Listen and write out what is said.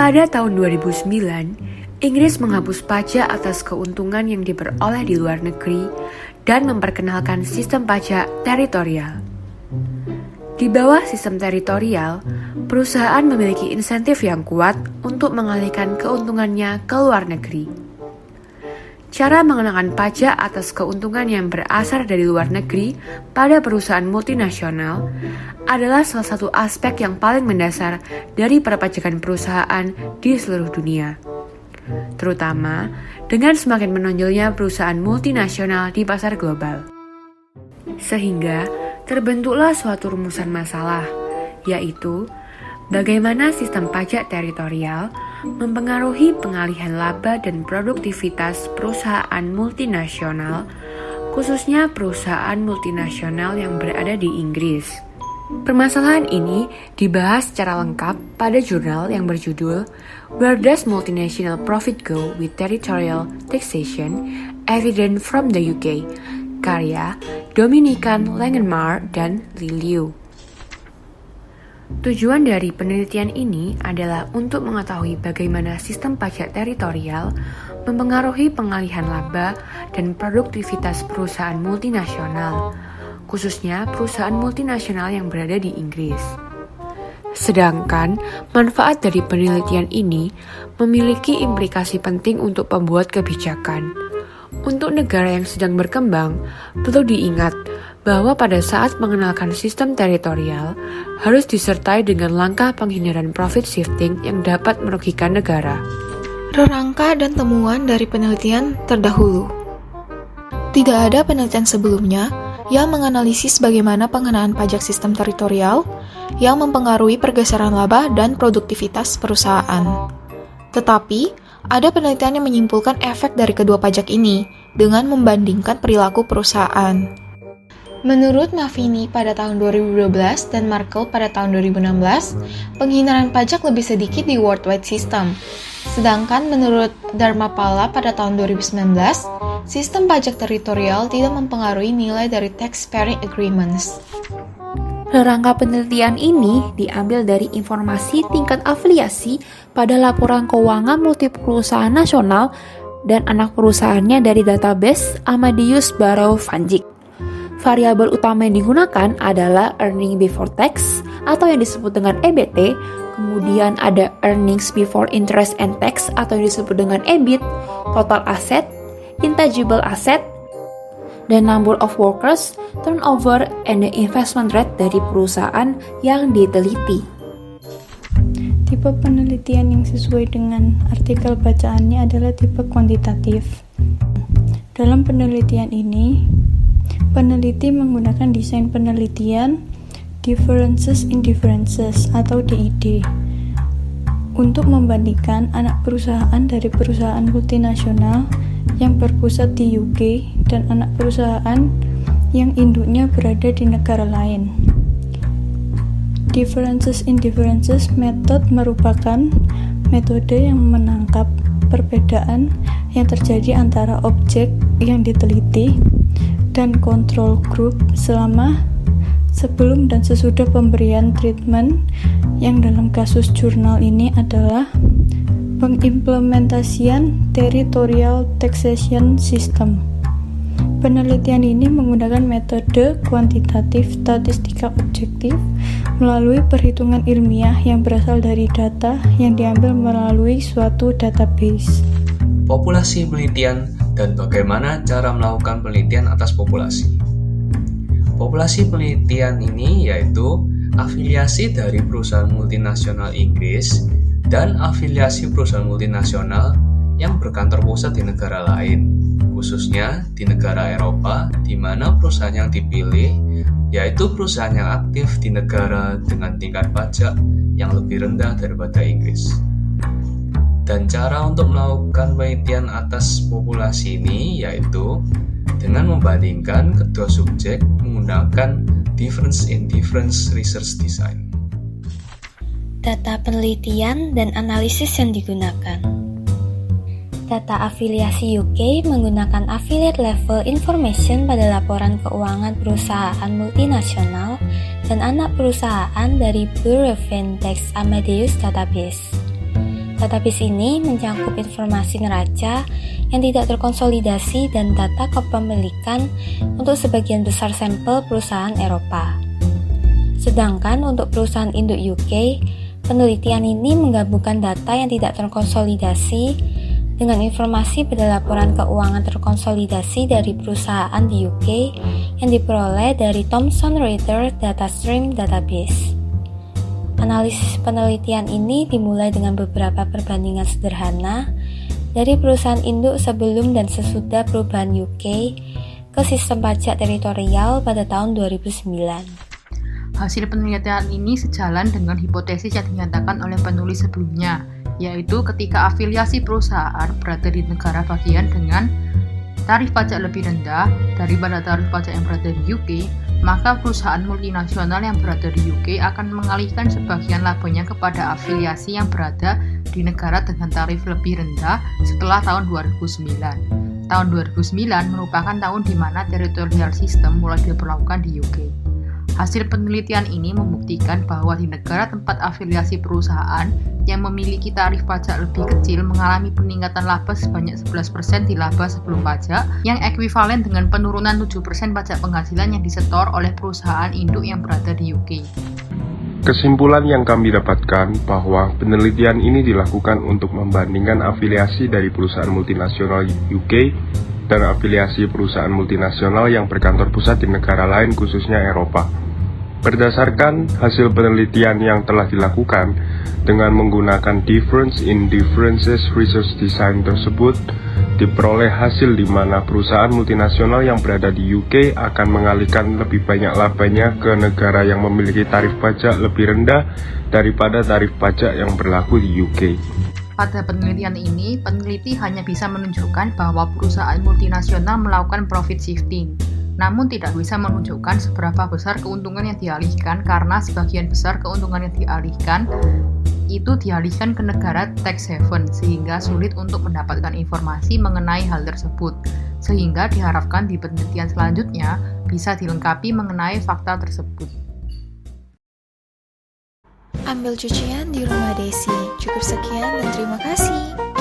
Pada tahun 2009, Inggris menghapus pajak atas keuntungan yang diperoleh di luar negeri dan memperkenalkan sistem pajak teritorial. Di bawah sistem teritorial, perusahaan memiliki insentif yang kuat untuk mengalihkan keuntungannya ke luar negeri. Cara mengenakan pajak atas keuntungan yang berasal dari luar negeri pada perusahaan multinasional adalah salah satu aspek yang paling mendasar dari perpajakan perusahaan di seluruh dunia. Terutama dengan semakin menonjolnya perusahaan multinasional di pasar global. Sehingga terbentuklah suatu rumusan masalah, yaitu bagaimana sistem pajak teritorial mempengaruhi pengalihan laba dan produktivitas perusahaan multinasional, khususnya perusahaan multinasional yang berada di Inggris. Permasalahan ini dibahas secara lengkap pada jurnal yang berjudul Where Does Multinational Profit Go with Territorial Taxation? Evident from the UK, karya Dominican Langenmar dan Li Liu. Tujuan dari penelitian ini adalah untuk mengetahui bagaimana sistem pajak teritorial mempengaruhi pengalihan laba dan produktivitas perusahaan multinasional, khususnya perusahaan multinasional yang berada di Inggris. Sedangkan manfaat dari penelitian ini memiliki implikasi penting untuk pembuat kebijakan. Untuk negara yang sedang berkembang, perlu diingat bahwa pada saat mengenalkan sistem teritorial harus disertai dengan langkah penghindaran profit shifting yang dapat merugikan negara. Rangka dan temuan dari penelitian terdahulu. Tidak ada penelitian sebelumnya yang menganalisis bagaimana pengenaan pajak sistem teritorial yang mempengaruhi pergeseran laba dan produktivitas perusahaan. Tetapi, ada penelitian yang menyimpulkan efek dari kedua pajak ini dengan membandingkan perilaku perusahaan. Menurut Maffini pada tahun 2012 dan Markle pada tahun 2016, penghindaran pajak lebih sedikit di worldwide system. Sedangkan menurut Dharmapala pada tahun 2019, sistem pajak teritorial tidak mempengaruhi nilai dari tax-sparing agreements. Rangka penelitian ini diambil dari informasi tingkat afiliasi pada laporan keuangan multi perusahaan nasional dan anak perusahaannya dari database Amadeus Barrow Vanjik. Variabel utama yang digunakan adalah earning before tax atau yang disebut dengan EBT, kemudian ada earnings before interest and tax atau yang disebut dengan EBIT, total asset, intangible asset, dan number of workers, turnover, and the investment rate dari perusahaan yang diteliti. Tipe penelitian yang sesuai dengan artikel bacaannya adalah tipe kuantitatif. Dalam penelitian ini, peneliti menggunakan desain penelitian Differences in Differences atau DID untuk membandingkan anak perusahaan dari perusahaan multinasional yang berpusat di UK dan anak perusahaan yang induknya berada di negara lain. Differences in Differences method merupakan metode yang menangkap perbedaan yang terjadi antara objek yang diteliti dan control group selama, sebelum dan sesudah pemberian treatment, yang dalam kasus jurnal ini adalah pengimplementasian territorial taxation system. Penelitian ini menggunakan metode kuantitatif statistika objektif melalui perhitungan ilmiah yang berasal dari data yang diambil melalui suatu database. Populasi penelitian dan bagaimana cara melakukan penelitian atas populasi. Populasi penelitian ini yaitu afiliasi dari perusahaan multinasional Inggris dan afiliasi perusahaan multinasional yang berkantor pusat di negara lain, khususnya di negara Eropa, di mana perusahaan yang dipilih yaitu perusahaan yang aktif di negara dengan tingkat pajak yang lebih rendah daripada Inggris. Dan cara untuk melakukan penelitian atas populasi ini yaitu dengan membandingkan kedua subjek menggunakan difference in difference research design. Data penelitian dan analisis yang digunakan. Data afiliasi UK menggunakan affiliate level information pada laporan keuangan perusahaan multinasional dan anak perusahaan dari Bureau of Tax Amadeus Database. Database ini mencakup informasi neraca yang tidak terkonsolidasi dan data kepemilikan untuk sebagian besar sampel perusahaan Eropa. Sedangkan untuk perusahaan induk UK, penelitian ini menggabungkan data yang tidak terkonsolidasi dengan informasi pada laporan keuangan terkonsolidasi dari perusahaan di UK yang diperoleh dari Thomson Reuters Datastream Database. Analisis penelitian ini dimulai dengan beberapa perbandingan sederhana dari perusahaan induk sebelum dan sesudah perubahan UK ke sistem pajak teritorial pada tahun 2009. Hasil penelitian ini sejalan dengan hipotesis yang dinyatakan oleh penulis sebelumnya, yaitu ketika afiliasi perusahaan berada di negara bagian dengan tarif pajak lebih rendah daripada tarif pajak yang berada di UK, maka perusahaan multinasional yang berada di UK akan mengalihkan sebagian labanya kepada afiliasi yang berada di negara dengan tarif lebih rendah setelah tahun 2009. Tahun 2009 merupakan tahun di mana territorial system mulai diberlakukan di UK. Hasil penelitian ini membuktikan bahwa di negara tempat afiliasi perusahaan yang memiliki tarif pajak lebih kecil mengalami peningkatan laba sebanyak 11% di laba sebelum pajak, yang ekuivalen dengan penurunan 7% pajak penghasilan yang disetor oleh perusahaan induk yang berada di UK. Kesimpulan yang kami dapatkan bahwa penelitian ini dilakukan untuk membandingkan afiliasi dari perusahaan multinasional UK dan afiliasi perusahaan multinasional yang berkantor pusat di negara lain khususnya Eropa. Berdasarkan hasil penelitian yang telah dilakukan dengan menggunakan Difference in Differences Research Design tersebut, diperoleh hasil di mana perusahaan multinasional yang berada di UK akan mengalihkan lebih banyak labanya ke negara yang memiliki tarif pajak lebih rendah daripada tarif pajak yang berlaku di UK. Pada penelitian ini, peneliti hanya bisa menunjukkan bahwa perusahaan multinasional melakukan profit shifting, namun tidak bisa menunjukkan seberapa besar keuntungan yang dialihkan karena sebagian besar keuntungan yang dialihkan itu dialihkan ke negara tax haven, sehingga sulit untuk mendapatkan informasi mengenai hal tersebut, sehingga diharapkan di penelitian selanjutnya bisa dilengkapi mengenai fakta tersebut. Ambil cucian di rumah Desi. Cukup sekian dan terima kasih.